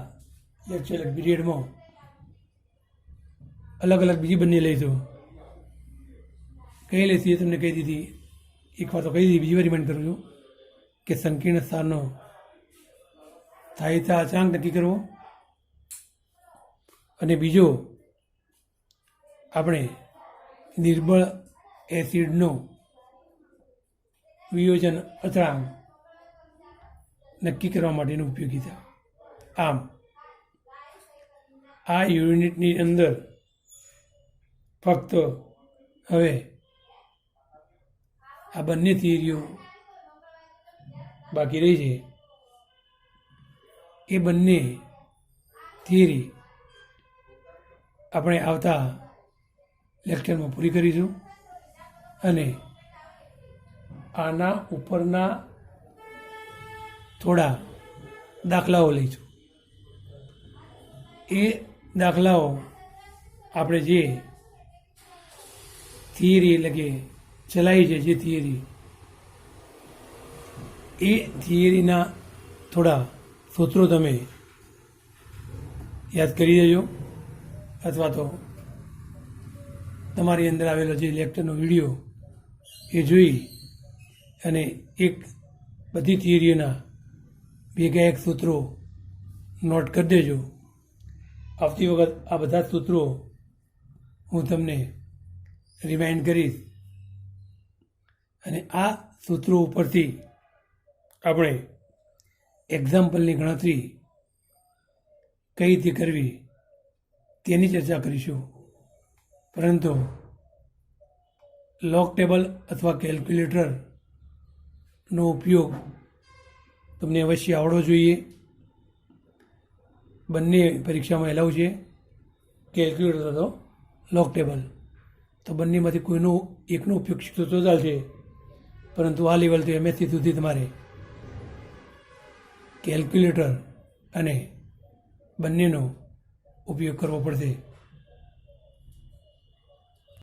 લેક્ચર પીરિયડમાં અલગ અલગ બીજી બંને લઈશું. કઈ લઈશું એ તમને કહી દીધી, એક વાર તો કહી દીધી, બીજી વાર રિમાઇન્ડ કરું છું કે સંકીર્ણ સ્થાનનો સ્થાયીતા અચળાંક નક્કી કરવો, અને બીજો આપણે નિર્બળ એસિડનો વિયોજન અચળાંક નક્કી કરવા માટેની ઉપયોગિતા. આમ આ યુનિટની અંદર ફક્ત હવે આ બંને થિયરીઓ બાકી રહી છે. એ બંને થિયરી આપણે આવતા લેક્ચરમાં પૂરી કરીશું અને આના ઉપરના થોડા દાખલાઓ લઈશું. એ દાખલાઓ આપણે જે થિયરી એટલે કે ચલાવી છે, જે થિયરી, એ થિયરીના થોડા સૂત્રો તમે યાદ કરી દેજો, અથવા તો તમારી અંદર આવેલો જે લેક્ચરનો વિડીયો એ જોઈ અને એક બધી થિયરીઓના ભેગા એક સૂત્રો નોટ કરી દેજો. આવતી વખત આ બધા સૂત્રો હું તમને રિમાઇન્ડ કરીશ અને આ સૂત્રો ઉપરથી આપણે એક્ઝામ્પલની ગણતરી કઈ રીતે કરવી તેની ચર્ચા કરીશું. પરંતુ લોગ ટેબલ અથવા કેલ્ક્યુલેટરનો ઉપયોગ તમને અવશ્ય આવડવો જોઈએ. બંને પરીક્ષામાં એલાઉ છે, કેલ્ક્યુલેટર તો લોગ ટેબલ. તો બંનેમાંથી કોઈનો એકનો ઉપયોગ શીખતો તો ચાલશે, પરંતુ આ લેવલથી MSc સુધી તમારે કેલ્ક્યુલેટર અને બંનેનો ઉપયોગ કરવો પડશે.